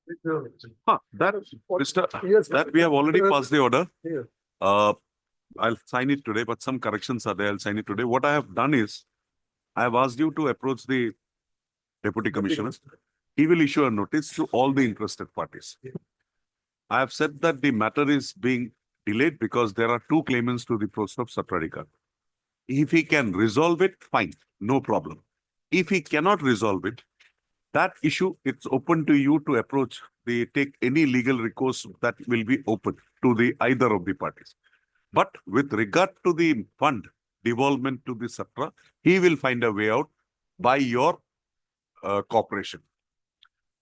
That, Mr. Yes, That we have already Yes. passed the order. Yes. I'll sign it today, but some corrections are there. I'll sign it today. What I have done is, I have asked you to approach the Deputy Commissioner. He will issue a notice to all the interested parties. I have said that the matter is being delayed because there are two claimants to the post of Satradhikar. If he can resolve it, fine, no problem. If he cannot resolve it, that issue, it's open to you to approach take any legal recourse that will be open to the either of the parties. But with regard to the fund devolvement to the Satra, he will find a way out by your cooperation.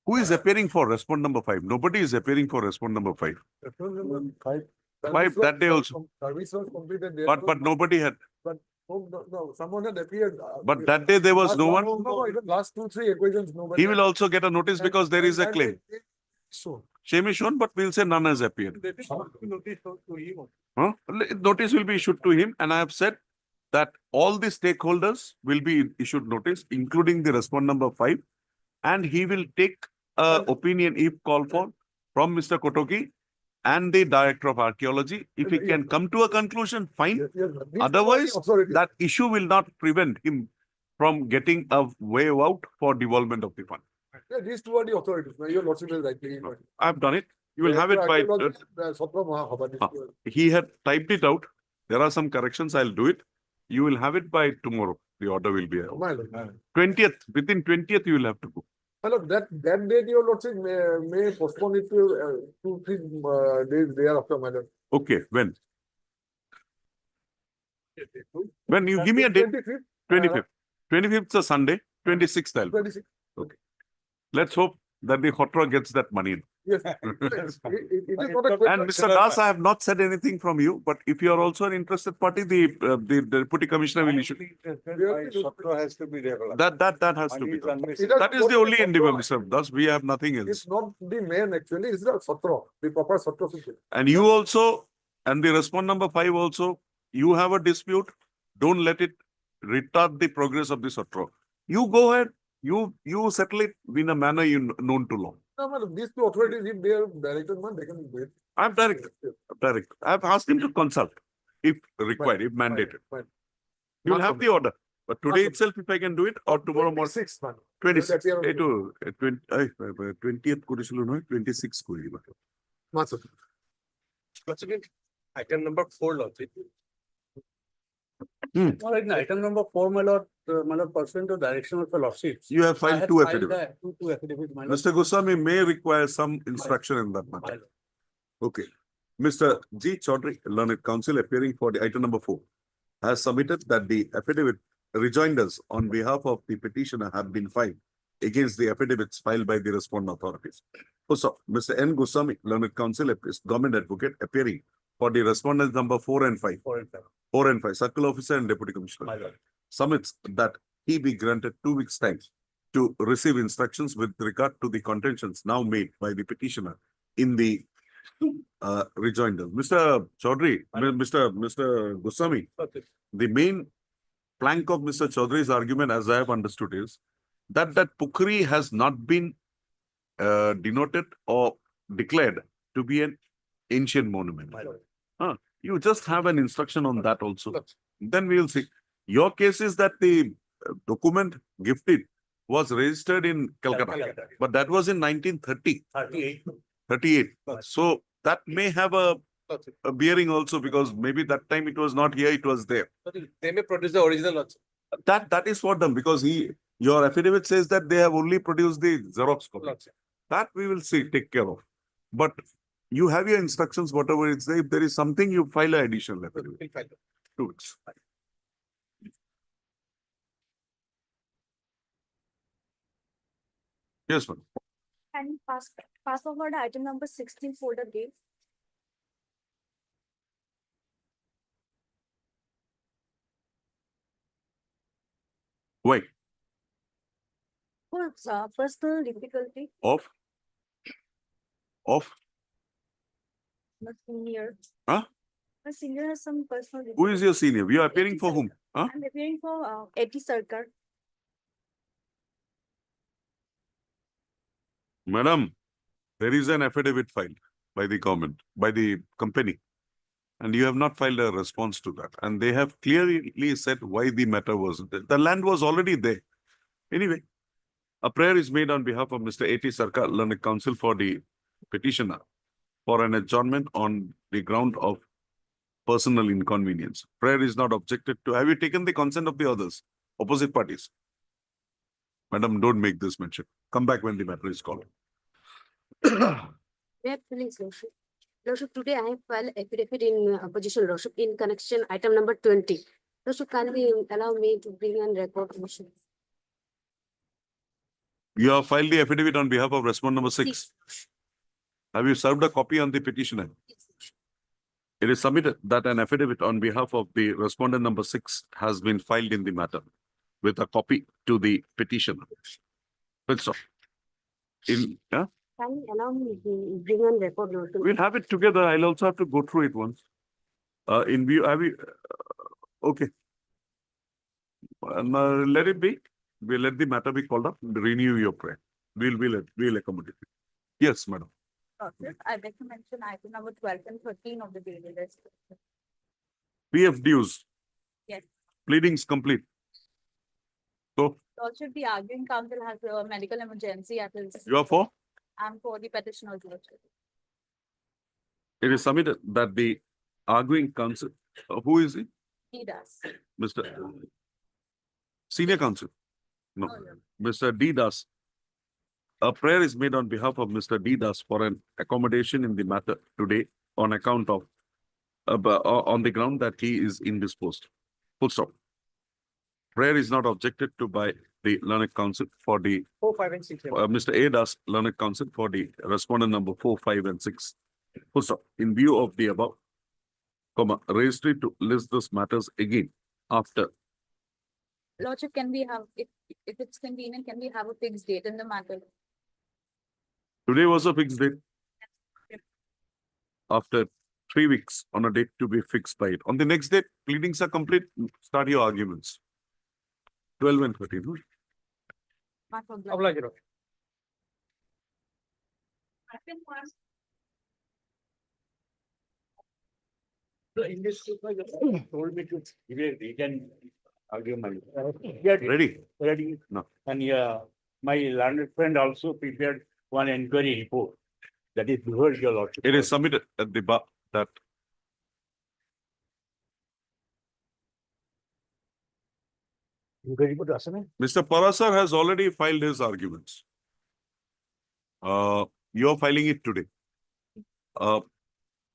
Who is appearing for respond number 5? Nobody is appearing for respond number 5. Five that day also. Service was completed there. But nobody had. No, someone had appeared. But that day there was no one. No, even last 2-3 equations, nobody. He will also get a notice because there is a claim. So. Shame is shown, but we'll say none has appeared. Notice will be issued to him, and I have said that all the stakeholders will be issued notice, including the respond number 5, and he will take opinion if called for from Mr. Kotoki and the Director of Archaeology. If he can come to a conclusion, fine. Otherwise, that issue will not prevent him from getting a way out for devolvement of the fund. Yeah, these two are the authorities. Your lordship is rightly. I've done it. You will have it by. He had typed it out. There are some corrections. I'll do it. You will have it by tomorrow. The order will be out. 20th. Within 20th, you will have to go. Hello, that date your lordship may postpone it to 2-3 days thereafter, madam. Okay, when? When you give me a date? 25th. 25th is a Sunday. 26th I'll. 26th. Okay. Let's hope that the Hotra gets that money in. Yes. It is not a question. And Mr. Das, I have not said anything from you, but if you are also an interested party, the Deputy Commissioner will issue. Satra has to be regular. That has to be done. That is the only endeavor, Mr. Das. We have nothing else. It's not the main actually, it's the Satra, the proper Satra system. And you also, and the respond number 5 also, you have a dispute. Don't let it retard the progress of the Satra. You go ahead. You settle it in a manner known to law. No, madam, these two authorities, if they are directed, man, they can do it. I'm direct. I've asked him to consult if required, if mandated. Fine. You will have the order. But today itself, if I can do it, or tomorrow morning. 26th, man. 26th. 20th, 26th. Master. Item number 4, Lordship. All right, item number 4, my lord, pursuant to direction of the lordships. You have I filed had 2 filed affidavits. two affidavits, my lord. Mr. Goswami may require some instruction in that My matter. lord. Okay. Mr. G. Chaudhary, Learned Counsel, appearing for the item number 4, has submitted that the affidavit rejoinders on behalf of the petitioner have been filed against the affidavits filed by the respondent authorities. Also, Mr. N. Goswami, Learned Counsel, government advocate, appearing for the respondents number 4 and 5. 4 and 5. 4 and 5, Circle Officer and Deputy Commissioner. My lord. Submits that he be granted 2 weeks' time to receive instructions with regard to the contentions now made by the petitioner in the rejoinder. Mr. Chaudhary, Mr. Goswami, Okay. the main plank of Mr. Chaudhary's argument, as I have understood, is that Pukri has not been denoted or declared to be an ancient monument. My lord. You just have an instruction on that also. Then we will see. Your case is that the document gifted was registered in Calcutta, but that was in 1930, 38. 38. So that may have a bearing also, because maybe that time it was not here, it was there. They may produce the original Lordship. That is for them, because your affidavit says that they have only produced the Xerox copy. That we will see, take care of. But you have your instructions, whatever it's there. If there is something, you file an additional affidavit. 2 weeks. Yes, ma'am. And pass over the item number 16 folder date. Why? For personal difficulty, Of my senior. Huh? My senior has some personal who difficulty. is your senior? You are appearing for whom? Huh? I'm appearing for Eti Sarkar. Madam, There is an affidavit filed by the government, by the company. And you have not filed a response to that. And they have clearly said why the matter was. The land was already there. Anyway, a prayer is made on behalf of Mr. A.T. Sarkar, Learned Counsel for the petitioner for an adjournment on the ground of personal inconvenience. Prayer is not objected to. Have you taken the consent of the others, opposite parties? Madam, don't make this mention. Come back when the matter is called. Yeah, please, Lordship. Lordship, today I have filed affidavit in opposition, Lordship, in connection item number 20. Lordship, can you allow me to bring and record, Lordship? You have filed the affidavit on behalf of respondent number 6. Six. Have you served a copy on the petitioner? Yes, Lordship. It is submitted that an affidavit on behalf of the respondent number 6 has been filed in the matter with a copy to the petitioner. Good stop. In, yeah, Can you allow me to bring and record, Lordship? we'll have it together. I'll also have to go through it once. In view, have you, okay. Let it be. We'll let the matter be called up. Renew your prayer. We'll accommodate it. Yes, madam. I'd like to mention item number 12 and 13 of the daily list. PF dues. Yes. Pleadings complete. So Also, the arguing counsel has a medical emergency at his. you are for? I'm for the petitioner's lordship. It is submitted that the arguing counsel, who is it? He does. Mr. Senior counsel? No, Oh, yeah. Mr. D. Das. A prayer is made on behalf of Mr. D. Das for an accommodation in the matter today on account of, on the ground that he is indisposed. Full stop. Prayer is not objected to by the learned counsel for the, 4, 5, and 6. Mr. A. Das, learned counsel for the respondent number 4, 5, and 6. Full stop. In view of the above, comma, registry to list these matters again after. Lordship, can we have, if it's convenient, can we have a fixed date in the matter? Today was a fixed date. After 3 weeks on a date to be fixed by it. On the next date, pleadings are complete. Start your arguments. 12 and 13. huh? Not for blood. Oblige, Lordship. So in this, told me to give a written argument. Get Ready? ready. No. And my learned friend also prepared one inquiry report. That is before your lordship. It is submitted at the bar that Inquiry report, Asana? Mr. Parasar has already filed his arguments. You are filing it today.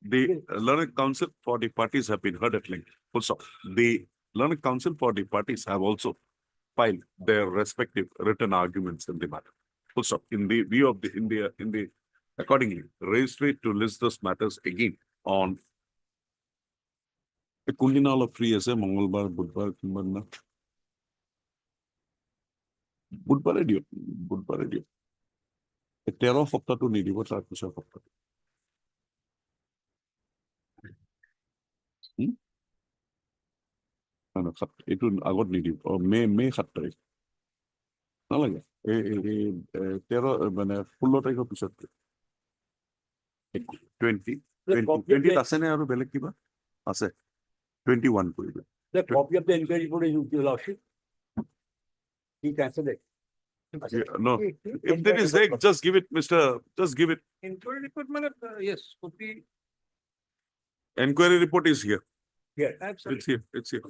The learned counsel for the parties have been heard at length. Full stop. The learned counsel for the parties have also filed their respective written arguments in the matter. Full stop. In the view of the accordingly, registry to list those matters again on the Kundinala free as a Mongolbar, Budbar, Kimberna. Budbar radio. Budbar radio. A terror factor to need what are factor. এইটো আগত নিদিব মে 7 তাৰিখ নালাগে 13 মানে 16 তাৰিখৰ পিছত 20 আছে নে আৰু বেলেগ কিবা আছে 21 কৰিলে The copy of the inquiry report is with your lordship. He cancelled it. no if there is there just give it Mr. just give it Inquiry report, yes, could be. inquiry report is here Yeah. it's here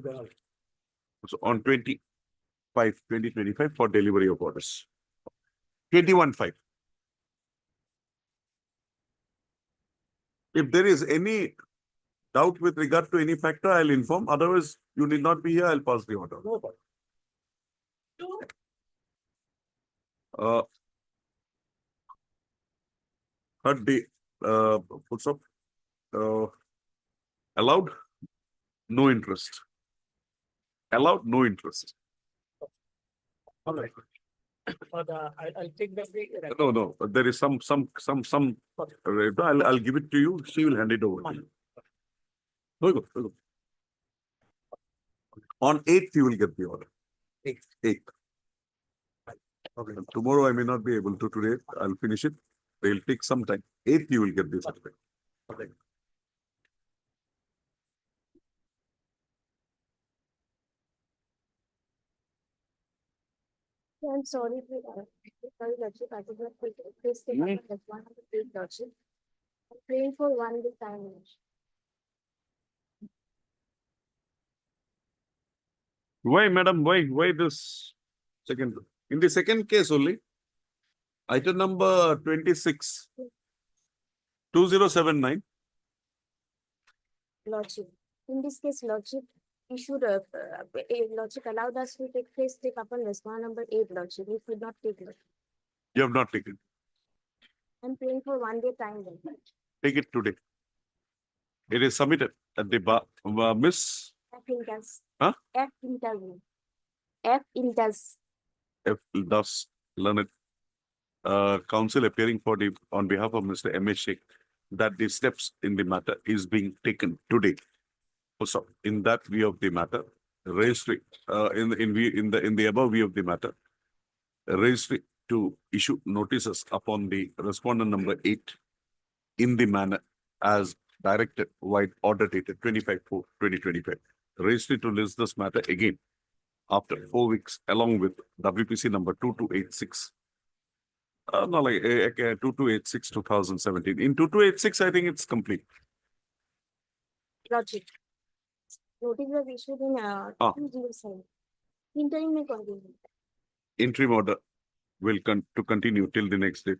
so on 2025 for delivery of orders 21/5 if there is any doubt with regard to any factor I'll inform otherwise you need not be here I'll pass the order No problem. Third day, puts up, allowed, no interest. Allowed, no interest. All right. But I'll take the. No, there is some, I'll give it to you, she will hand it over to you. Very good, very good. On 8th, you will get the order. 8th. Okay, tomorrow I may not be able to, today I'll finish it. They'll take some time. 8th, you will get this. I'm sorry, sorry, Lordship, I did not take it. Please take up as one of the three, Lordship. I'm praying for one this time. Lordship. Why, madam? Why this second? In the second case only, item number 26, 2079. Lordship, in this case, Lordship, we should, Lordship allowed us to take place, take up on response number 8, Lordship. We could not take it. You have not taken. I'm praying for one day time. Lord. Take it today. It is submitted at the bar. Miss F Intas. Huh? F interview. F Intas. F. Das Learned Counsel appearing for the on behalf of Mr. M. A. Sheikh that the steps in the matter is being taken today. So, in that view of the matter, registry in the above view of the matter, registry to issue notices upon the respondent number 8 in the manner as directed by order dated 25/4/2025. Registry to list this matter again after 4 weeks along with WPC number 2286. No, like 2286 2017. In 2286, I think it's complete. Lordship. Notice was issued in, 207. Interim may continue. Interim order will continue till the next date.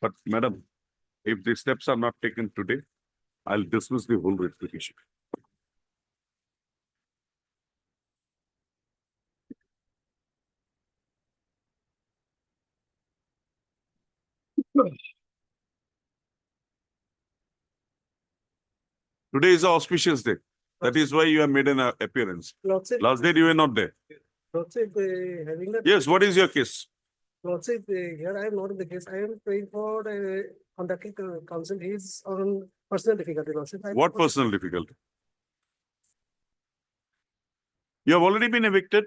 But madam, if the steps are not taken today, I'll dismiss the whole application. Today is an auspicious day. That is why you have made an appearance. Lordship, Last day you were not there. Lordship, having that. Yes, what is your case? Lordship, here I am not in the case. I am praying for conducting council. He is on personal difficulty, Lordship. What personal difficulty? You have already been evicted.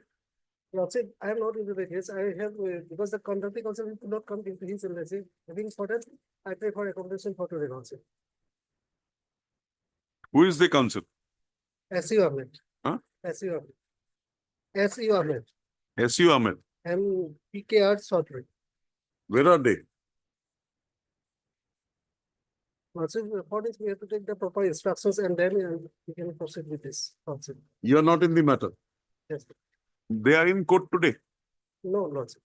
Lordship, I am not into the case. I have, because the conducting council could not come into his embassy. Having for that, I pray for accommodation for today, Lordship. Who is the counsel? SU Ahmed. Huh? SU Ahmed. SU Ahmed. S.U. Ahmed. And PKR Chaudhary. Where are they? Lordship, for this, we have to take the proper instructions and then we can proceed with this. Lordship. You are not in the matter. Yes. They are in court today. No, Lordship.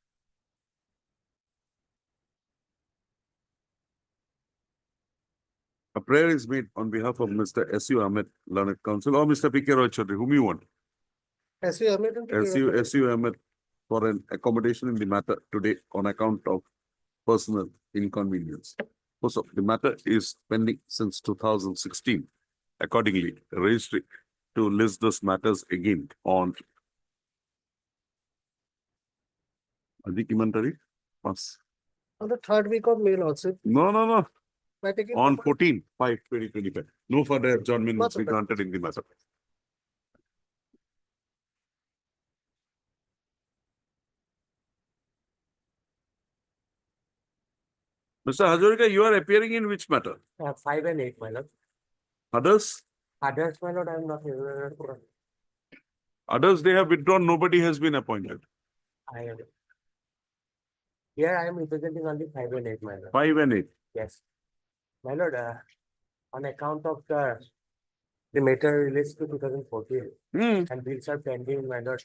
A prayer is made on behalf of Mr. S.U. Ahmed, Learned Counsel, or Mr. P.K. Roy Chaudhary, whom you want. SU Ahmed and PKR Chaudhary. S.U. Ahmed for an accommodation in the matter today on account of personal inconvenience. Also, the matter is pending since 2016. Accordingly, registry to list those matters again on Adik Imantari? Pass. On the third week of May, Lordship. No. By taking On proper- 14/5/2025. No further adjournment will be Perfect. granted in the matter. Mr. Hazarika, you are appearing in which matter? 5 and 8, my lord. Others? Others, my lord, I am not here. Others, they have withdrawn. Nobody has been appointed. I am. Here I am representing only 5 and 8, my lord. 5 and 8. Yes. My lord, on account of the matter relates to 2014 and bills are pending, my lord,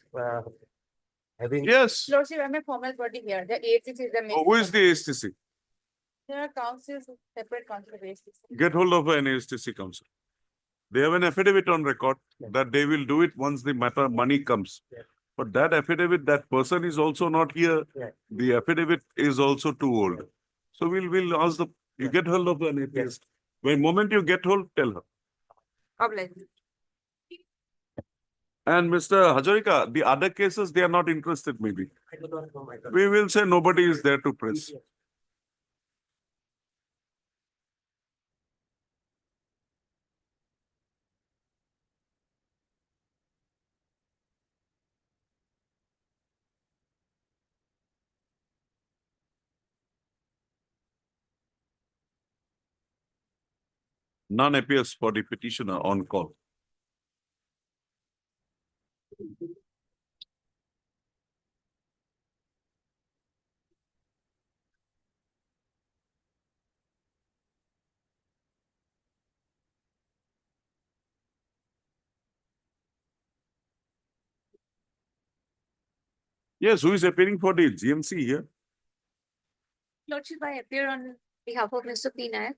having. Yes. Lordship, I'm a formal body here. The ACC is the main. Oh, who is the ASTC? There are councils, separate council of ACC. Get hold of an ASTC council. They have an affidavit on record that they will do it once the matter money comes. Yeah. But that affidavit, that person is also not here. Yeah. The affidavit is also too old. So we'll ask you get hold of an APS. Yes. When moment you get hold, tell her. Obliged. And Mr. Hazarika, the other cases, they are not interested maybe. I do not know, my lord. We will say nobody is there to press. Yes. None appears for the petitioner on call. Yes, who is appearing for the GMC here? Lordship, I appear on behalf of Mr. P. Nayak.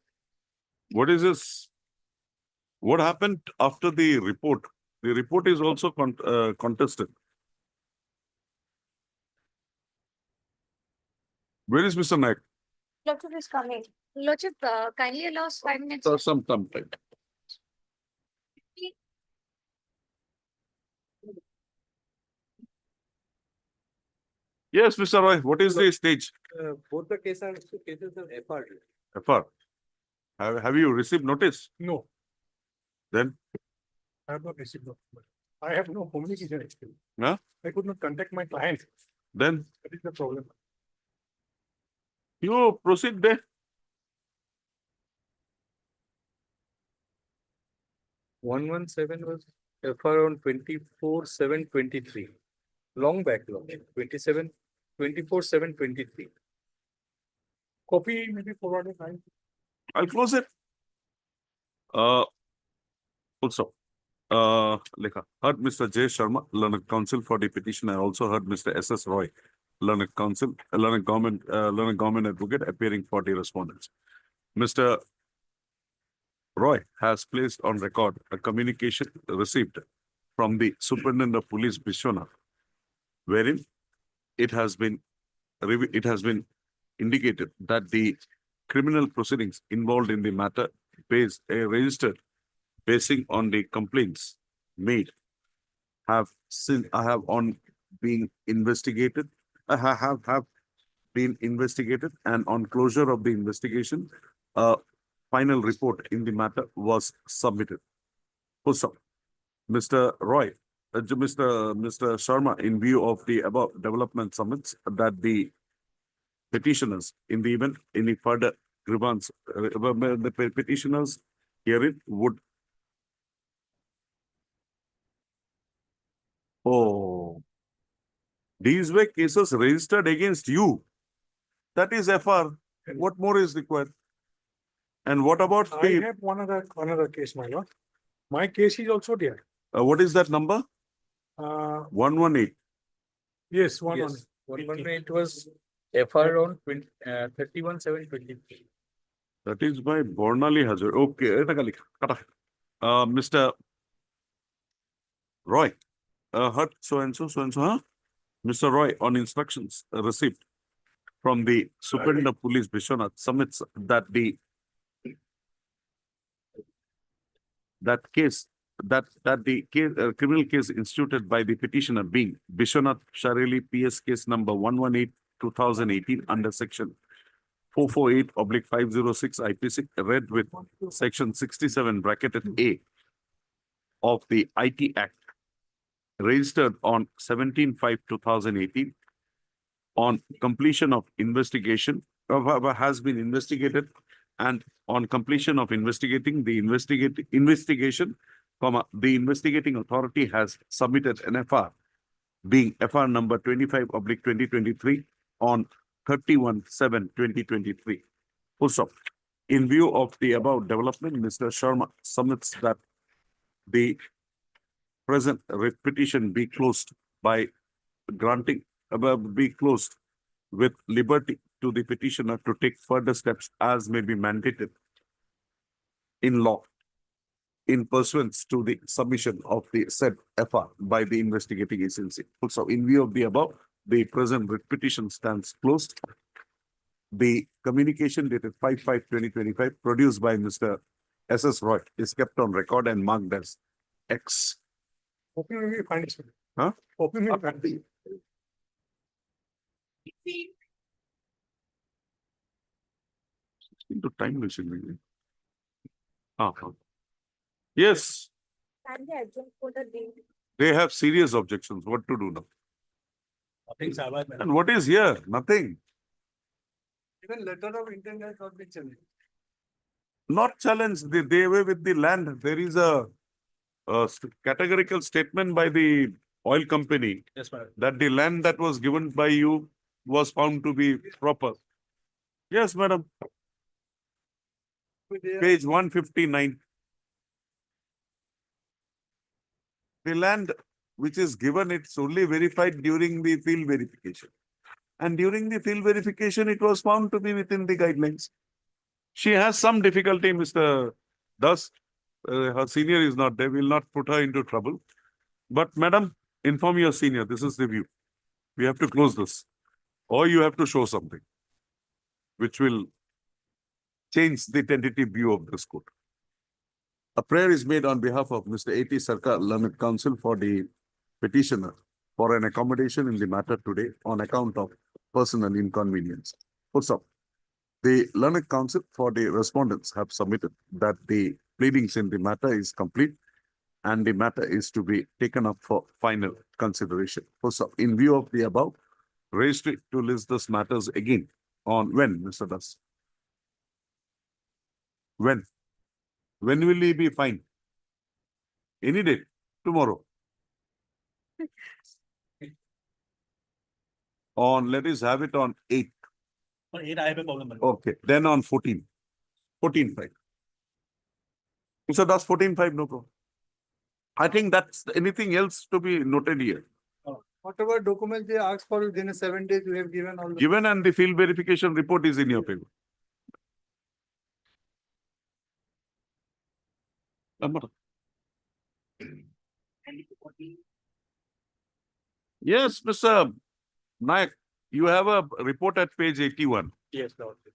What is this? What happened after the report? The report is also contested. Where is Mr. Naik? Lordship is coming. Lordship, kindly allow us 5 minutes. Some time. Yes, Mr. Roy, what is the stage? Both the cases are FR. FR. Have you received notice? No, Then, I have not received no. I have no communication experience. Huh? I could not contact my client. then That is the problem. you proceed there. One one seven was FR on 24/7/23. Long backlog, 24/7/23. Copy may be forwarded. I'll close it. Also, Lekha, heard Mr. J. Sharma, learned counsel for the petition. I also heard Mr. S.S. Roy, learned counsel, learned government advocate appearing for the respondents. Mr. Roy has placed on record a communication received from the Superintendent of Police Bishwanath, wherein it has been indicated that the criminal proceedings involved in the matter registered basing on the complaints made have been investigated and on closure of the investigation, a final report in the matter was submitted. Full stop. Mr. Roy, Mr. Sharma, in view of the above development summits that the petitioners in the event any further grievance, the petitioners herein would. Oh, these were cases registered against you. That is FR. What more is required? And what about I the, have another case, my lord. My case is also there. what is that number? 118. Yes, one. Yes, 118 was FR on 31/7/23. That is by Bornali Hazard. Okay. Mr. Roy, heard so and so, huh? Mr. Roy, on instructions received from the Superintendent of Police Bishwanath, submits that the criminal case instituted by the petitioner being Bishwanath Shareli PS case number 118/2018 under section 448/506 IPC read with section 67 bracketed A of the IT Act registered on 17/5/2018 on completion of investigation has been investigated, and on completion of investigation, the investigating authority has submitted an FR being FR number 25/2023 on 31/7/2023. Full stop. In view of the above development, Mr. Sharma submits that the present petition be closed by granting, be closed with liberty to the petitioner to take further steps as may be mandated in law in pursuance to the submission of the said FR by the investigating agency. Also, in view of the above, the present petition stands closed. The communication dated 5/5/2025 produced by Mr. S.S. Roy is kept on record and marked as X. Hoping we will find it. Huh? Hoping we will find it. Into time machine. Yes, Can they adjourn for the day? they have serious objections. What to do now? Nothing, Sabad. And what is here? Nothing. Even letter of intent has not been changed. Not challenge, they away with the land. There is a categorical statement by the oil company Yes, madam. that the land that was given by you was found to be proper. Yes, madam. Page 159. The land which is given, it's only verified during the field verification. And during the field verification, it was found to be within the guidelines. She has some difficulty, Mr. Das. Her senior is not there. We'll not put her into trouble. But madam, inform your senior. This is the view. We have to close this. Or you have to show something which will change the tentative view of this court. A prayer is made on behalf of Mr. A.T. Sarkar, Learned Counsel, for the petitioner for an accommodation in the matter today on account of personal inconvenience. Puts up. The Learned Counsel for the respondents have submitted that the pleadings in the matter is complete and the matter is to be taken up for final consideration. Puts up. In view of the above, raised it to list these matters again on when, Mr. Das? When? When will he be fined? Any day, tomorrow. Let us have it on 8th. On 8, I have a problem. madam. Okay, then on 14. 14/5. Mr. Das, 14/5, no problem. I think that's anything else to be noted here. Whatever documents they ask for within 7 days, we have given all the. Given and the field verification report is in your paper. Yes, Mr. Nayak, you have a report at page 81. Yes, Lordship.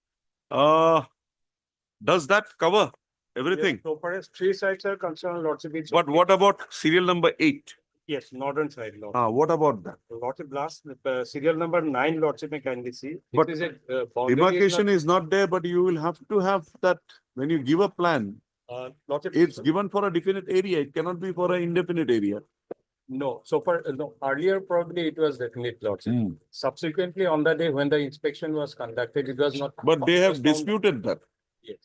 Does that cover everything? So far as 3 sites are concerned, Lordship, it's. But what about serial number 8? Yes, northern side, Lordship. What about that? Lordship, last, serial number 9, Lordship, may kindly see. But It is a, boundary is demarcation is not there, but you will have to have that when you give a plan. not- Lordship. It's given for a definite area. It cannot be for an indefinite area. No, so far, no, earlier probably it was definite, Lordship. Subsequently, on the day when the inspection was conducted, it was not. But they it have was found- disputed that. Yes.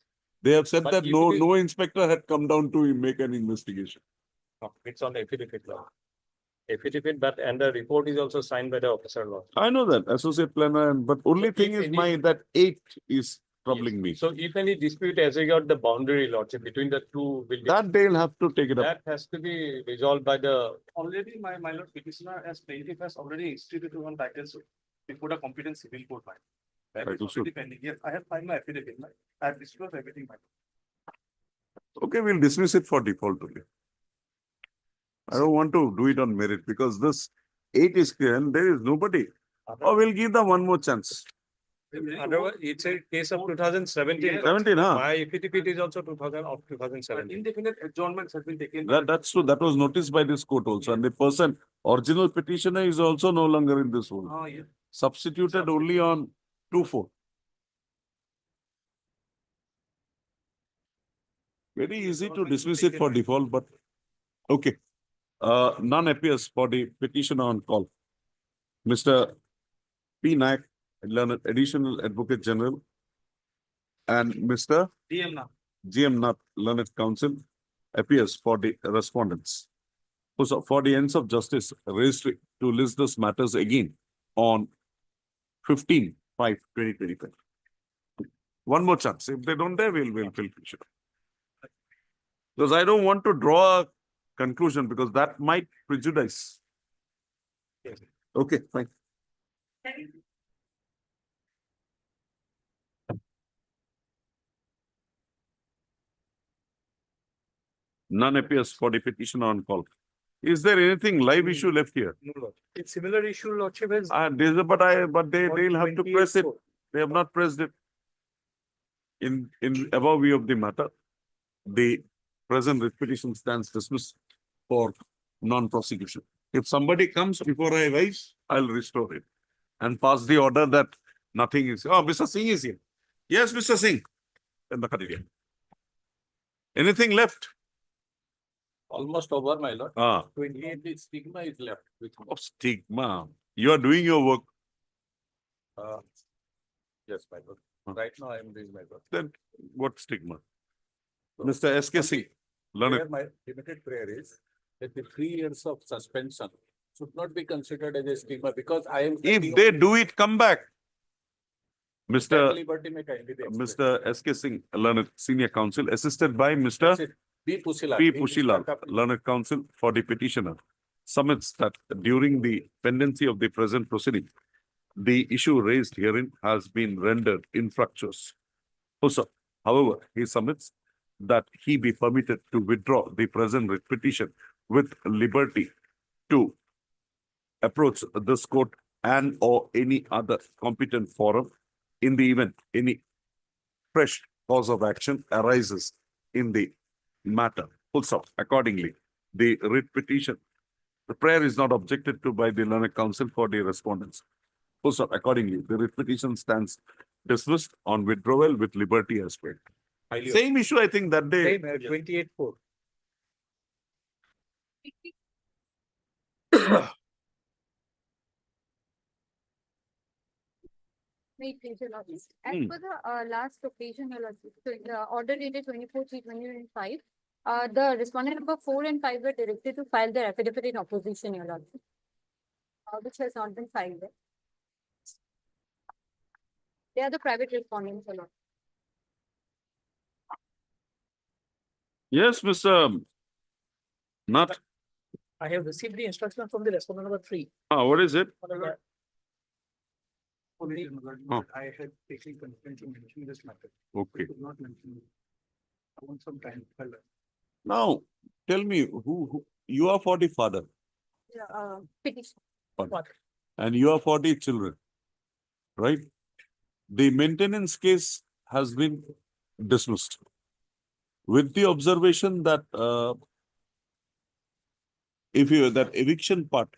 They have said But that if no, it is- no inspector had come down to make an investigation. No, it's on affidavit law. Affidavit, but and the report is also signed by the officer law. I know that, associate planner, but only But thing if is any- that 8 is troubling me. So if any dispute as regard the boundary Lordship between the two buildings. That they'll have to take it up. That has to be resolved by the, Already, my lord petitioner as plaintiff has already instituted one title before the competent civil court. That Title is already suit. pending. Yes, I have filed my affidavit. I have disclosed everything. Okay, we'll dismiss it for default only. I don't want to do it on merit because this 8 is clear and there is nobody. Or we'll give them one more chance. otherwise, it's a case of 2017. 17, huh? My affidavit is also 2017. Indefinite adjournments have been taken. That's true. That was noticed by this court also. And the person, original petitioner is also no longer in this role. Oh, yeah. Substituted only on 2/4. Very easy to dismiss it for default, but okay. None appears for the petitioner on call. Mr. P. Nayak, Learned Additional Advocate General, and Mr. DM now. GM Nath, Learned Counsel, appears for the respondents. So for the ends of justice, raised to list these matters again on 15/5/2025. One more chance. If they don't, we'll finish it. Because I don't want to draw a conclusion because that might prejudice. Okay, fine. None appears for the petition on call. Is there anything live issue left here? No, Lord. It's similar issue, Lordship, as. But they'll have to press it. They have not pressed it. In above view of the matter, the present petition stands dismissed for non-prosecution. If somebody comes before I rise, I'll restore it and pass the order that nothing is. Oh, Mr. Singh is here. Yes, Mr. Singh. Anything left? Almost over, my lord. Ah, 28 stigma is left. of stigma. You are doing your work. Yes, my lord. Right now I am doing my work. Then what stigma? Mr. SK Singh, learn it. Where my limited prayer is that the 3 years of suspension should not be considered as a stigma because I am. If they do it, come back. That Mr. liberty may kindly be expressed. Mr. SK Singh, learned senior counsel, assisted by Mr. That's it. P. Pushilal. P. in Pushilal, front of me. learned counsel for the petitioner, submits that during the pendency of the present proceeding, the issue raised herein has been rendered infructuous. Also, however, he submits that he be permitted to withdraw the present writ petition with liberty to approach this court and or any other competent forum in the event any fresh cause of action arises in the matter. Full stop. Accordingly, the writ petition, the prayer is not objected to by the learned counsel for the respondents. Full stop. Accordingly, the writ petition stands dismissed on withdrawal with liberty as well. Highly Same issue, I think, that day. Same, 28-4. Wait, please, Your Lordship. As Hmm. per the last occasion, Your Lordship, so in the order dated 24/3/2025, the respondent number 4 and 5 were directed to file their affidavit in opposition, Your Lordship, which has not been filed yet. They are the private respondents, Your Lordship. Yes, Mr. Not, I have received the instruction from the respondent number 3. what is it? Only, Oh. I had taken consent to mention this matter. Okay. Could not mention it. I want some time. Now, tell me, who, you are for the father Petition. and you are for the children, right? The maintenance case has been dismissed with the observation that, if you, that eviction part,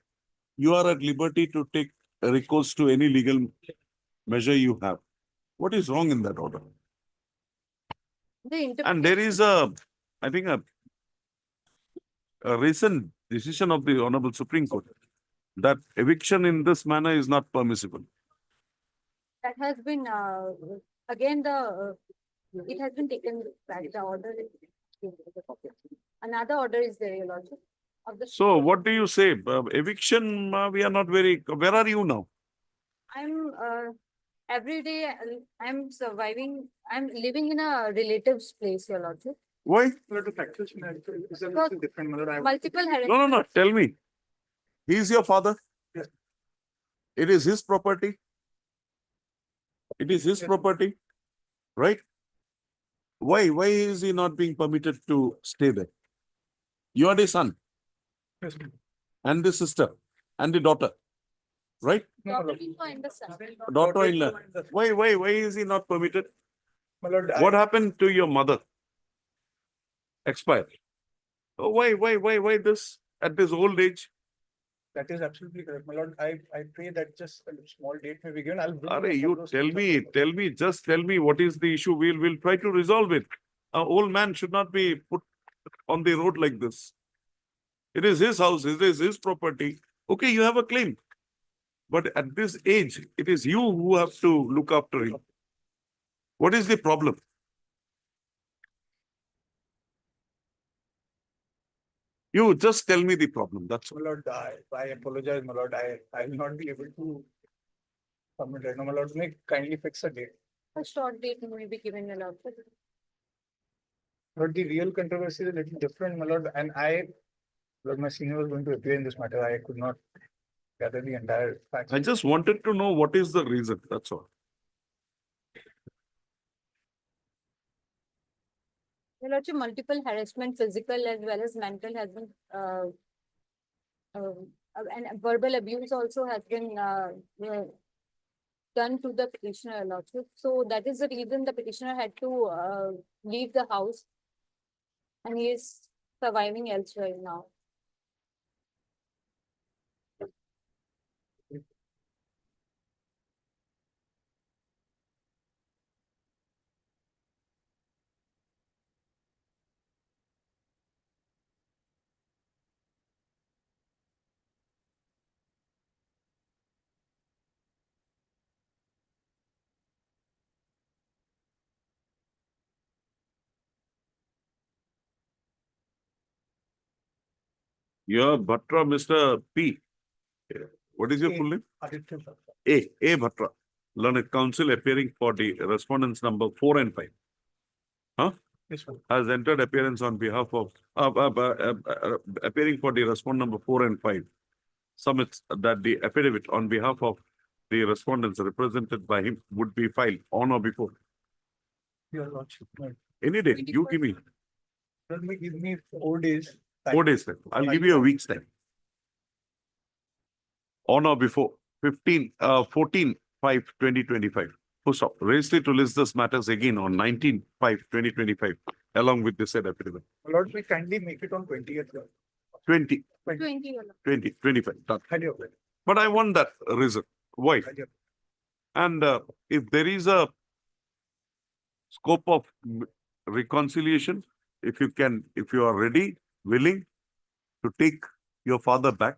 you are at liberty to take recourse to any legal measure you have. What is wrong in that order? The And there is I think a recent decision of the Honorable Supreme Court that eviction in this manner is not permissible. that has been, again, it has been taken back, the order. Another order is there, Your Lordship. Of the. So what do you say? Eviction, we are not very, where are you now? I'm, every day, I'm surviving, I'm living in a relative's place, Your Lordship. Why? Because Different, mother, I. multiple harassment. No, tell me. He is your father? Yes. It is his property? It is his Yes. property, right? Why is he not being permitted to stay there? You are the son Yes. and the sister and the daughter, right? Daughter-in-law and the son. Daughter-in-law. Why is he not permitted? My lord, What happened to your mother? Expired. Oh, why this at this old age? that is absolutely correct, my lord. I pray that just a small date may be given. I'll. bring Are up you those tell things up. me, just tell me what is the issue. We'll try to resolve it. An old man should not be put on the road like this. It is his house, it is his property. Okay, you have a claim. But at this age, it is you who have to look after him. What is the problem? You just tell me the problem, that's all. My lord, I apologize, my lord. I will not be able to comment right now, my lord. May kindly fix a date. A short date may be given, Your Lordship. But the real controversy is a little different, my lord, and lord, my senior was going to appear in this matter. I could not gather the entire facts. I just wanted to know what is the reason, that's all. Your Lordship, multiple harassment, physical as well as mental has been, and verbal abuse also has been, done to the petitioner, Your Lordship. So that is the reason the petitioner had to, leave the house. And he is surviving elsewhere now. You're Bhatra, Mr. P. What is your full name? Aditya Bhatt. A. Bhatra, learned counsel appearing for the respondents number 4 and 5. This one. Has entered appearance on behalf of, appearing for the respondent number 4 and 5. Submits that the affidavit on behalf of the respondents represented by him would be filed on or before. Your lordship, no. Any day, you give me Let me give me 4 days. 4 days time. I'll give you a week's time. On or before 14/5/2025. Full stop. Raised it to list this matters again on 19/5/2025 along with the said affidavit. My lord, we kindly make it on 20th. 20, 20, your lordship. 20, 25. Done. Highly of it. But I want that reason. Why? And if there is a scope of reconciliation, if you are ready, willing to take your father back,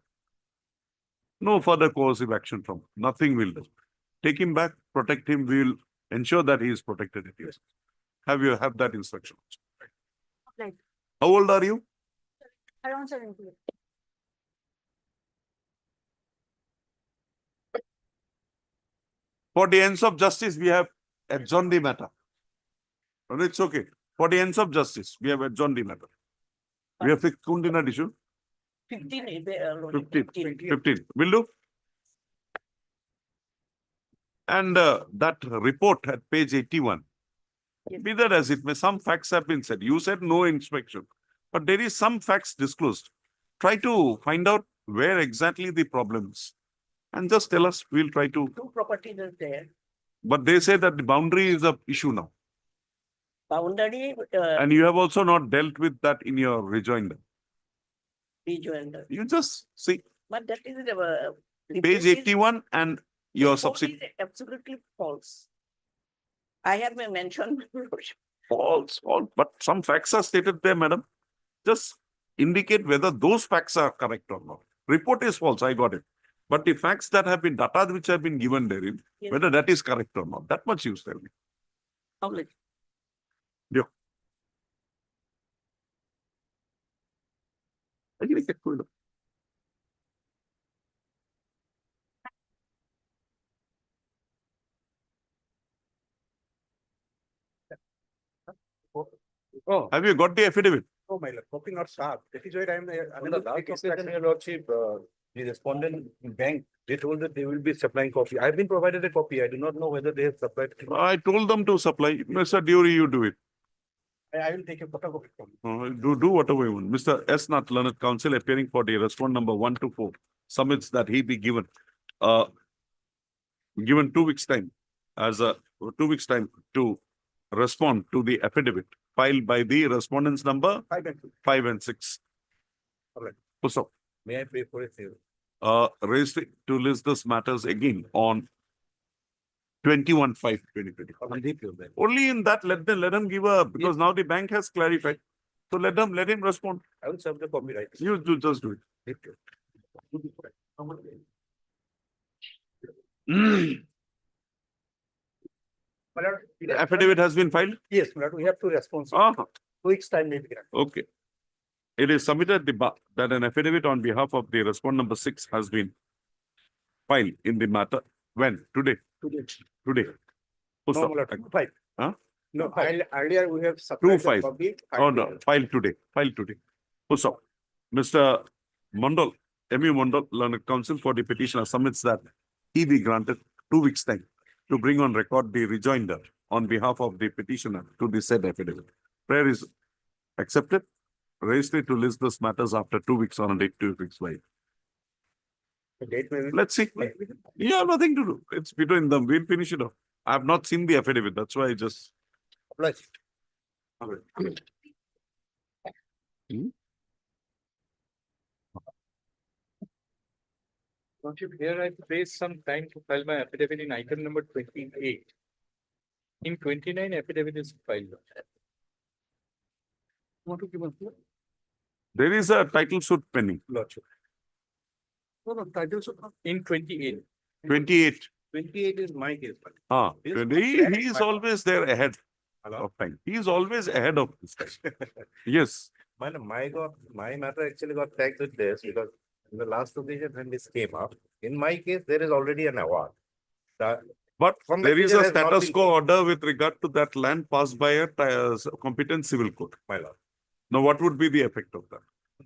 no further coercive action from, nothing will do. Take him back, protect him, we will ensure that he is protected at yours. Have that instruction. Right. How old are you? Around 70. For the ends of justice, we have adjourned the matter. And it's okay. For the ends of justice, we have adjourned the matter. We have fixed Kundina issue. 15, 15. Will do. And that report at page 81. Yes. Be that as it may, some facts have been said. You said no inspection, but there is some facts disclosed. Try to find out where exactly the problem is. And just tell us, we'll try to. 2 properties are there. But they say that the boundary is a issue now. Boundary, And you have also not dealt with that in your rejoinder. rejoinder. You just see But that is the page 81 and your report subsequent. is absolutely false. I have mentioned. False, but some facts are stated there, madam. Just indicate whether those facts are correct or not. Report is false, I got it. But the facts that have been, data which have been given therein, Yes. whether that is correct or not, that much you tell me. Public. Agree, get rid of. Oh, Have you got the affidavit? oh, my lord, copy not sharp. That is why I am. On the last occasion, your lordship, the respondent bank, they told that they will be supplying copy. I've been provided a copy. I do not know whether they have supplied. I told them to supply. Mr. Dury, you do it. I will take a photocopy from you. Do whatever you want. Mr. S. Nath, learned counsel appearing for the respondent number 1 to 4 submits that he be given 2 weeks time as a 2 weeks time to respond to the affidavit filed by the respondents number 5 and 6. Alright. So, May I pray for a favor? raised it to list this matters again on 21/5/2020. Mandeep, you're there. Only in that, let them give because now the bank has clarified. So let him respond. I will serve the copy right. You just do it. My lord, The affidavit has been filed? yes, my lord, we have to respond. Ah, 2 weeks time may be granted. okay. It is submitted that an affidavit on behalf of the respondent number 6 has been filed in the matter. When? Today. Full No, stop. my lord, 5. Huh? No, earlier we have supplied. the 5. copy, Oh, no, file today. Full stop. Mr. Mondal, MU Mondal, learned counsel for the petitioner submits that he be granted 2 weeks time to bring on record the rejoinder on behalf of the petitioner to the said affidavit. Prayer is accepted. Raised it to list this matters after 2 weeks on a date 2 weeks by. The date may be. Let's see. You have nothing to do. It's between them. We'll finish it off. I have not seen the affidavit. That's why I just. Oblige. Lordship, here I placed some time to file my affidavit in item number 28. In 29, affidavit is filed. Want to give us the There is a title suit pending. lordship? No, no, title should not. In 28. 28. 28 is my case. but He Yes, is always there ahead Hello? of time. He is always ahead of this time. Yes. My matter actually got tagged with this because in the last occasion when this came up, in my case, there is already an award. But From the there is figure a has not status been quo paid. order with regard to that land passed by a competent civil court. My lord. Now, what would be the effect of that?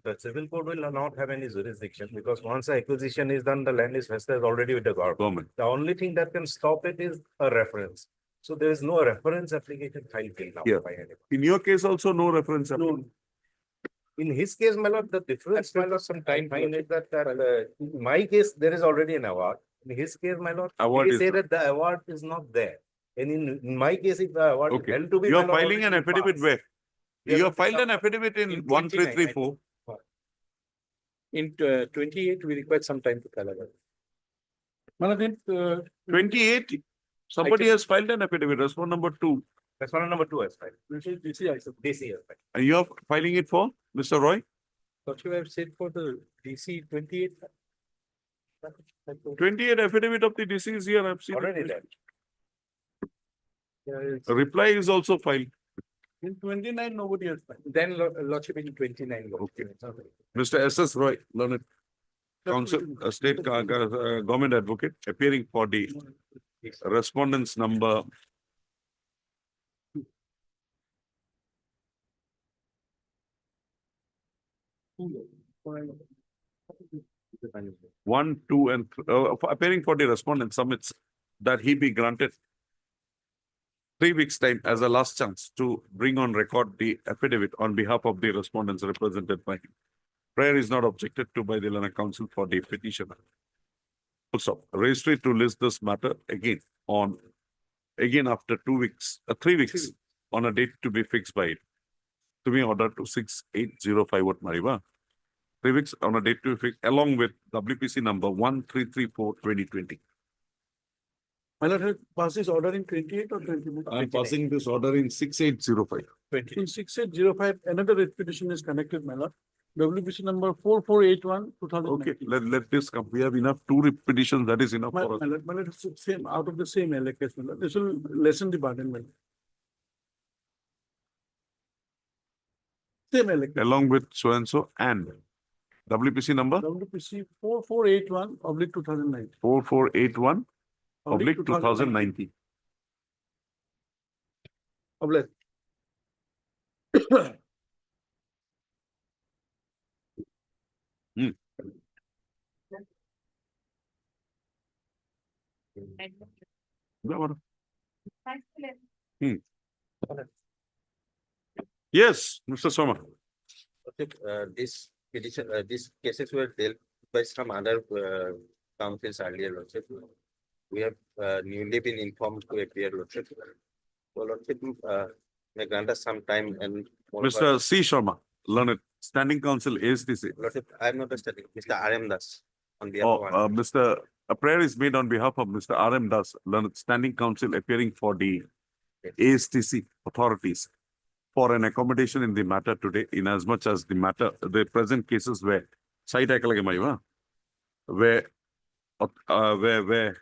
The civil court will not have any jurisdiction because once the acquisition is done, the land is vested already with the government. Government. The only thing that can stop it is a reference. So there is no reference application filed till now Yeah. by anyone. In your case also, no reference. In his case, my lord, the difference, my lord, some time find is that, in my case, there is already an award. In his case, my lord, Award they is say there. that the award is not there. And in my case, if the award is Okay. held to be. You my are lord, filing an already affidavit passed. where? We are You going have to filed an submit affidavit in in 1334. In 28, we require some time to calibrate. Management, 28, somebody has filed an affidavit, respondent number 2. That's one number 2 as filed. this is DC, I said. This year. And you are filing it for, Mr. Roy? What you have said for the DC 28. 28 affidavit of the deceased here, I've seen. it. Already there. A reply is also filed. In 29, nobody has filed. Then lordship in 29. Okay. Mr. S.S. Roy, learned counsel, state government advocate, appearing for the respondents number 1, 2, and appearing for the respondent submits that he be granted 3 weeks' time as a last chance to bring on record the affidavit on behalf of the respondents represented by him. Prayer is not objected to by the Learned Council for the petitioner. Also, registry to list this matter again after 2 weeks, 3 weeks on a date to be fixed by it. To be ordered to 6805 what Mariva. 3 weeks on a date to be fixed along with WPC number 1334/2020. My lord, has passed this order in 28 or 29? I am passing this order in 6805. In 6805, another expedition is connected, my lord. WBC number 4481, 2019. Okay, let this come. We have enough 2 petitions, that is enough My for us. lord, it's same, out of the same LKS, my lord. This will lessen the burden, my lord. Same LKS. Along with so and so and WPC number WPC 4481/2019. 4481/2019. Oblate. Yes, Mr. Soma. This petition, these cases were dealt by some other councils earlier, Lordship. We have newly been informed to appear, Lordship. So, Lordship, may grant us some time and. Mr. C. Sharma, learned standing counsel ASTC. Lordship, I am not a study, Mr. R.M. Das. On behalf of A prayer is made on behalf of Mr. R.M. Das, learned standing counsel appearing for the ASTC authorities for an accommodation in the matter today, in as much as the present cases where where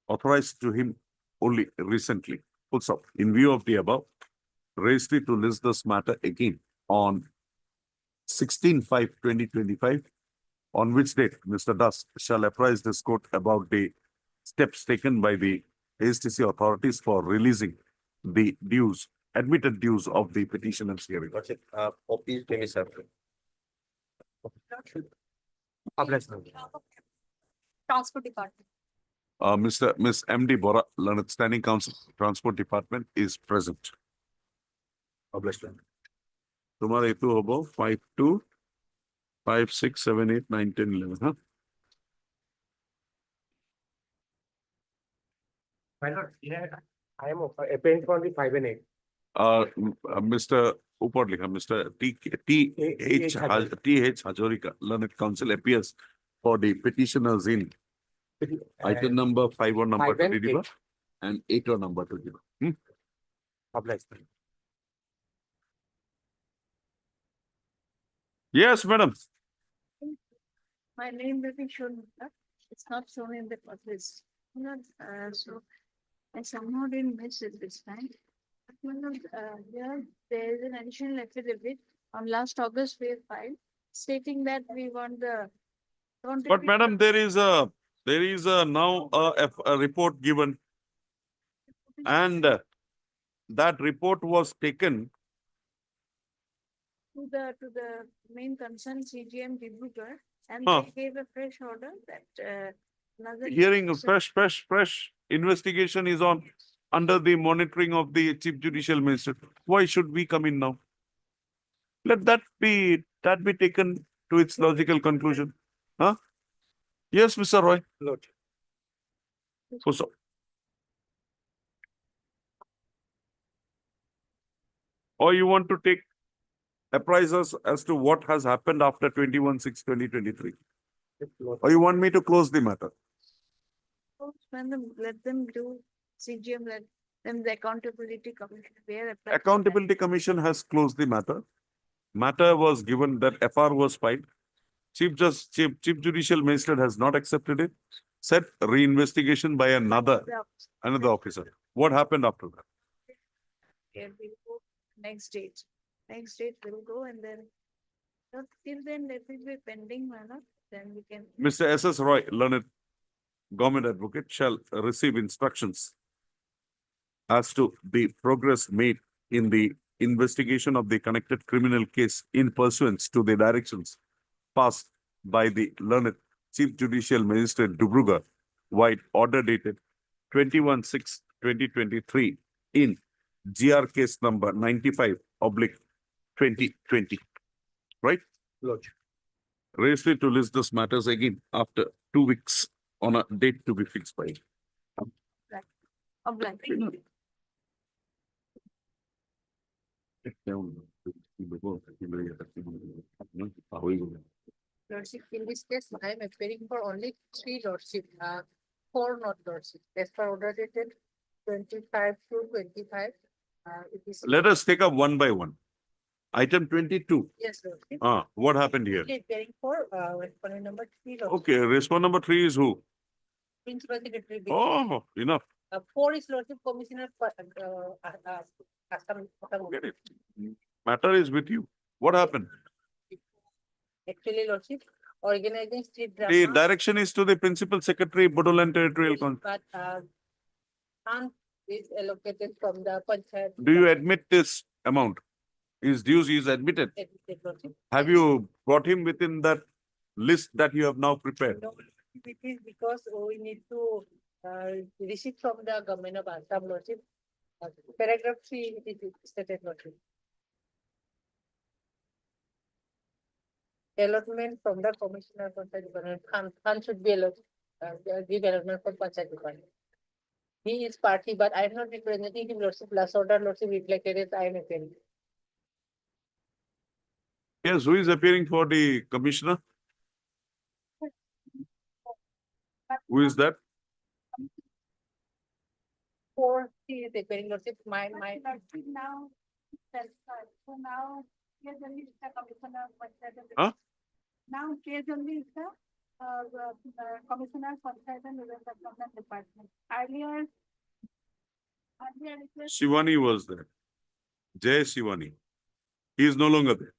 authorized to him only recently. Full stop. In view of the above, registry to list this matter again on 16/5/2025, on which date Mr. Das shall apprise this court about the steps taken by the ASTC authorities for releasing the dues, admitted dues of the petitioner's hearing. Lordship, OP Temisar. Transport Department. Miss M.D. Bora, learned standing counsel, Transport Department is present. Tomorrow, it will be 5, 2, 5, 6, 7, 8, 9, 10, 11, huh? My lord, I am appearing for the 5 and 8. Mr. Upadlika, Mr. T.H. Hajorika, learned counsel appears for the petitioners in item number 5 or number 5 and 20 and 8 or number 20. Yes, madam. My name will be shown, it's not shown in the list. So I somehow didn't miss it this time. Here, there is an additional affidavit on last August we have filed stating that we want the. But madam, there is a now a report given and that report was taken. To the main concern CGM Dibrugarh, and Huh. they gave a fresh order that, another. Hearing a fresh investigation is on under the monitoring of the Chief Judicial Magistrate. Why should we come in now? Let that be taken to its logical conclusion. Huh? Yes, Mr. Roy. Lord. So. Or you want to apprise us as to what has happened after 21/6/2023? Or you want me to close the matter? Let them do CGM, let them the accountability commission. Where. Accountability Commission has closed the matter. Matter was given that FR was filed. Chief Judicial Magistrate has not accepted it. Said reinvestigation by another officer. What happened after that? Here we go, next date will go and then. But till then, let it be pending, manner, then we can. Mr. S.S. Roy, learned government advocate, shall receive instructions as to the progress made in the investigation of the connected criminal case in pursuance to the directions passed by the learned Chief Judicial Magistrate Dibrugarh, White, order dated 21/6/2023 in GR case number 95/2020. Right? Lord. Registered to list these matters again after 2 weeks on a date to be fixed by. Of blank. Lordship, in this case, I am appearing for only three lordship, four not lordship. As per order dated 25/2/25. It is. Let us take up one by one. Item 22. Yes, lordship. What happened here? Appearing for, respondent number three. lordship. Okay, respondent number 3 is who? Principal Secretary. Oh, enough. Four is lordship commissioner, Assam. Get it. Matter is with you. What happened? Actually, lordship, organizing street The drama. direction is to the principal secretary, Bodoland Territorial Council. But, funds is allocated from the panchayat. Do you admit this amount? His dues is admitted. Lordship. Have you brought him within that list that you have now prepared? No, it is because we need to receive from the government of Assam, lordship. Paragraph 3, it is stated, lordship. Allotment from the commissioner for the department, fund should be allotted, give allotment for Panchayat department. He is party, but I am not representing him, lordship. Last order, lordship, reflected as I am appearing. Yes, who is appearing for the commissioner? Who is that? For he is appearing, lordship, my. Now, that's right. So now, here's only the commissioner. Huh? Now, here's only the commissioner for and rural development department. Earlier. it was- Shivani was there. Jay Shivani. He is no longer there.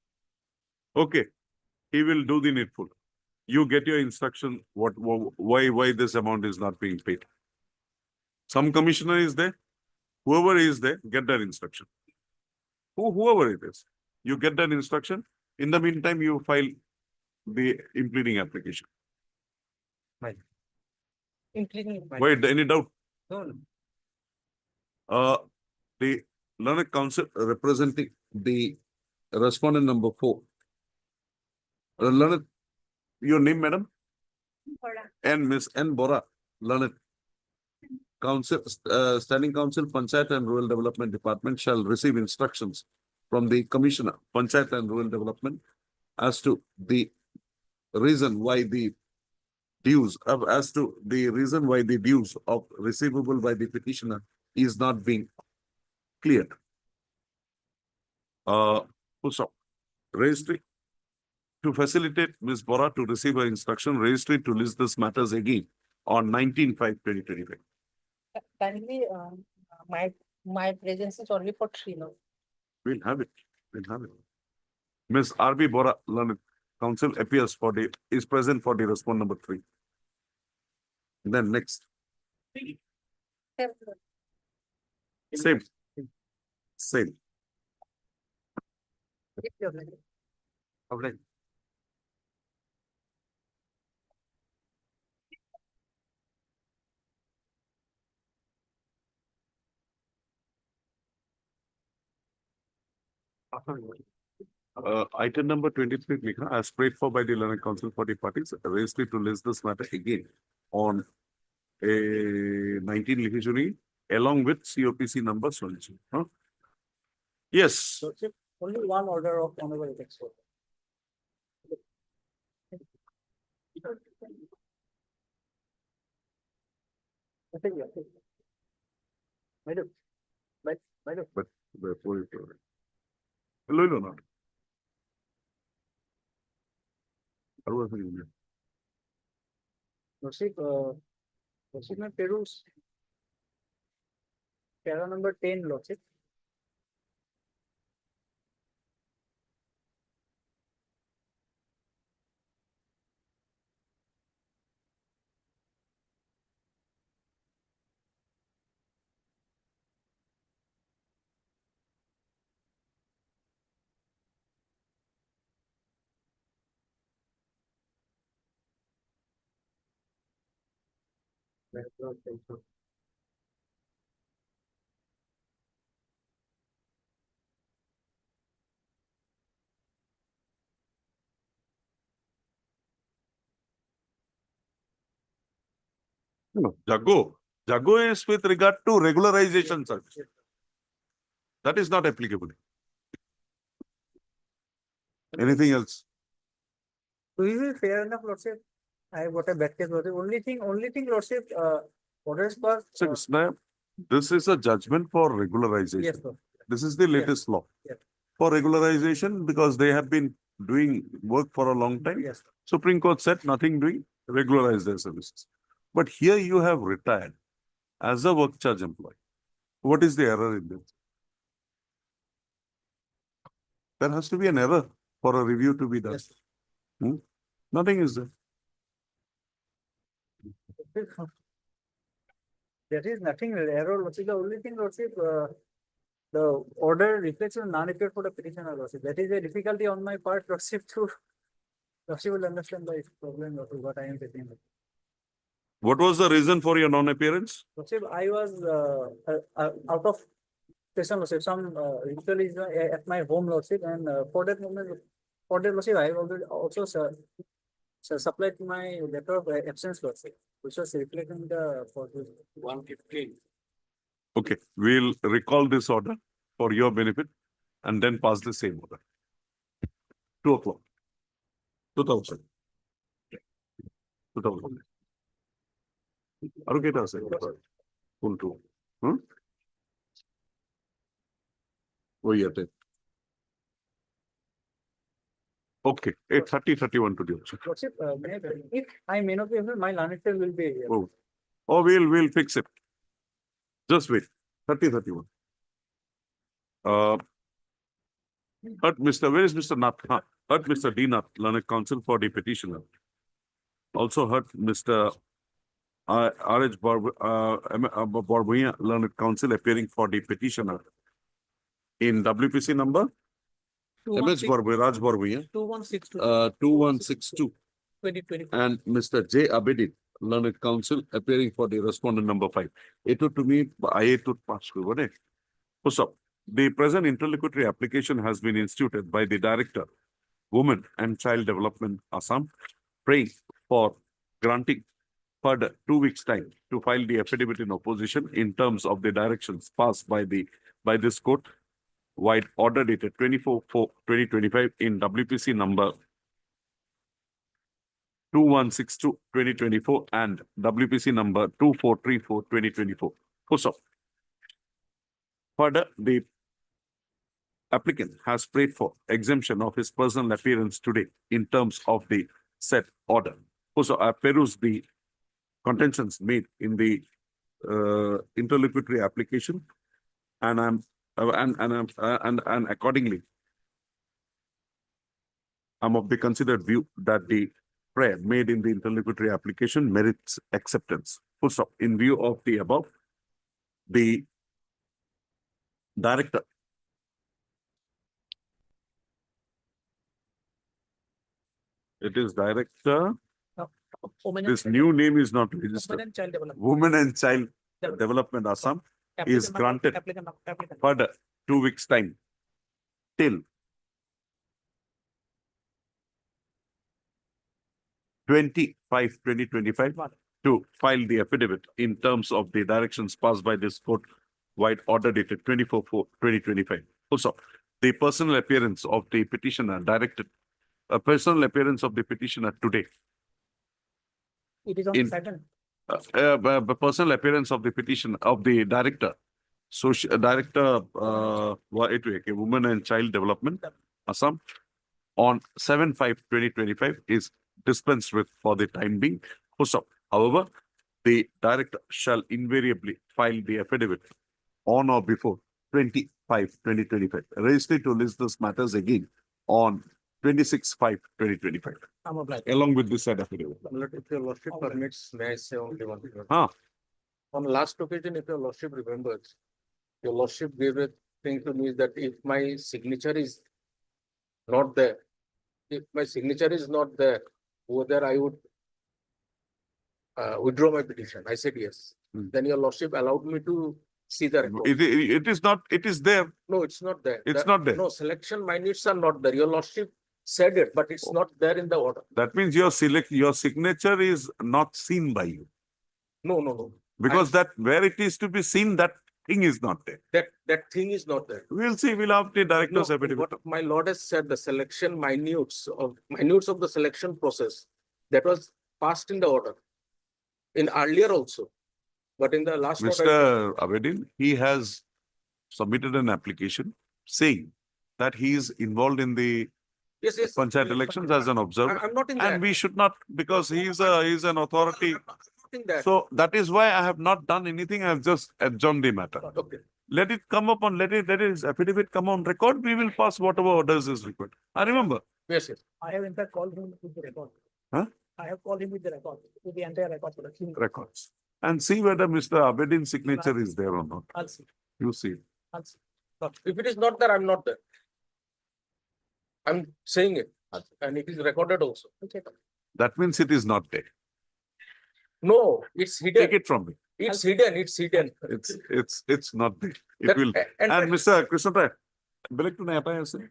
Okay, he will do the needful. You get your instruction, why this amount is not being paid. Some commissioner is there. Whoever is there, get that instruction. Whoever it is, you get that instruction. In the meantime, you file the impleading application. Including. Wait, any doubt? No, The learned counsel representing the respondent number 4. Learned, your name, madam? And Miss N. Bora, learned council, standing council, Panchayat and Rural Development Department shall receive instructions from the Commissioner, Panchayat and Rural Development, as to the reason why the dues of receivable by the petitioner is not being cleared. Full stop. Registry. To facilitate Ms. Bora to receive her instruction, registry to list these matters again on 19/5/2025. Kindly, my My presence is only for 3 now. We'll have it. We'll have it. Ms. R.B. Bora, learned counsel appears for the, is present for the respond number 3. Then next, same. Same. Okay. Item number 23, Likha, as prayed for by the learned counsel for the parties, raised it to list this matter again on a 19 Likishuri along with COPC number solution. Huh? Yes, Lordship, only one order of honorable apex court. Madam, madam. but before you. Hello, hello, not. Lordship, Lordship, my Peru's. Para number 10, Lordship. No, Jago is with regard to regularization, sir. That is not applicable. Anything else? So this is fair enough, Lordship. I have got a bad case, Lordship. Only thing, Lordship, orders for. So, Snap, this is a judgment for regularization. Yes, sir. This is the latest law. Yes. For regularization, because they have been doing work for a long time. Yes, sir. Supreme Court said nothing doing, regularize their services. But here you have retired as a work charge employee. What is the error in this? There has to be an error for a review to be done. Yes, Nothing is there. sir. There is nothing error, Lordship. The only thing, Lordship, the order reflects on non-appeared for the petitioner, Lordship. That is a difficulty on my part, Lordship, to Lordship will understand the problem, Lordship, what I am facing. What was the reason for your non-appearance? Lordship, I was out of station, Lordship. Some ritual is at my home, Lordship, and for that moment, for that, Lordship, I have already also supplied my letter of absence, Lordship, which was reflecting the for 115. Okay, we'll recall this order for your benefit and then pass the same order. 2 o'clock. 2000. 2000. Arugeta sir. Full 2. Oh, yeah. Okay, 8:30, 31 to the option. Lordship, if I may not be able, my learned friend will be here. Oh, we'll fix it. Just wait. 30, 31. Heard Mr. Where is Mr. Nath? Heard Mr. D. Nath, learned counsel for the petitioner. Also heard Mr. R.H. Barbuya, learned counsel appearing for the petitioner. In WPC number? M.H. Barbuya, Raj Barbuya, 2162. 2162. 2020. And Mr. J. Abedin, learned counsel appearing for the respondent number 5. Ito to me, I to pass over. What's up? The present interlocutory application has been instituted by the Director, Women and Child Development, Assam, praying for granting further 2 weeks' time to file the affidavit in opposition in terms of the directions passed by this court, wide order dated 24/4/2025 in WPC number 2162/2024 and WPC number 2434/2024. Full stop. Further, the applicant has prayed for exemption of his personal appearance today in terms of the said order. Also, I peruse the contentions made in the interlocutory application And and accordingly, I'm of the considered view that the prayer made in the interlocutory application merits acceptance. Full stop. In view of the above, the director it is director, Women this new name is not Women registered. and Child Development. Women and Child Development Assam is Applicant- granted Applicant. further 2 weeks' time till 2025 to file the affidavit in terms of the directions passed by this court wide order dated 24/4/2025. Also, the personal appearance of the petitioner directed, a personal appearance of the petitioner today, It is on in- second. personal appearance of the petition of the director, director, Women and Child Development, Assam, on 7/5/2025 is dispensed with for the time being. Full stop. However, the director shall invariably file the affidavit on or before 25/2025. Registered to list those matters again on 26/5/2025, I'm obliged. along with this said affidavit. If your lordship permits, may I say only one thing? Huh. On last occasion, if your lordship remembers, your lordship gave a thing to me that if my signature is not there, if my signature is not there, whether I would withdraw my petition. I said yes. Hmm. Then your lordship allowed me to see the record. It is not, it is there. No, it's not there. It's not there. No, selection minutes are not there. Your lordship said it, but it's not there in the order. That means your signature is not seen by you. No, no, no. Because that where it is to be seen, that thing is not there. That thing is not there. We'll see, we'll have the No, director's affidavit. what my lord has said, the selection minutes of the selection process, that was passed in the order. In earlier also, but in the last order. Mr. Abedin, he has submitted an application saying that he is involved in the Yes, yes. panchayat elections as an observer. I'm not in that. And we should not, because he is an authority. I'm not in that. So that is why I have not done anything. I have just adjourned the matter. Okay. Let it come up on, let his affidavit come on record. We will pass whatever orders is required. I remember. Yes, yes. I have in fact called him with the record. Huh? I have called him with the record, with the entire record. for the clean- Records. And see whether Mr. Abedin's signature is there or not. I'll see, You see. I'll see. If it is not there, I'm not there. I'm saying it, and it is recorded also. Okay. That means it is not there. No, it's Take hidden. it from me. It's hidden. It's hidden. It's not there. It That- will. And And Mr. Krishna, Bilek to Nayata, yes, sir?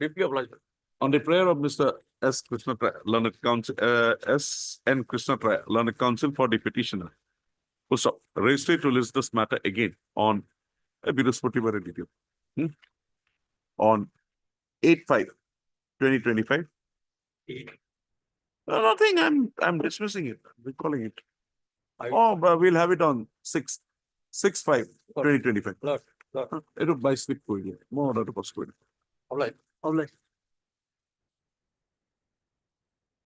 deeply obliged. On the prayer of Mr. S. Krishna, Learned Council, S. N. Krishna, Learned Council for the petitioner. Full stop. Registered to list this matter again on Biruspati detail. On 8/5/2025. No, nothing. I'm dismissing it, recalling it. But we'll have it on 6/5/2025. Lord, It will by slip. More order to postpone. obliged. Obliged.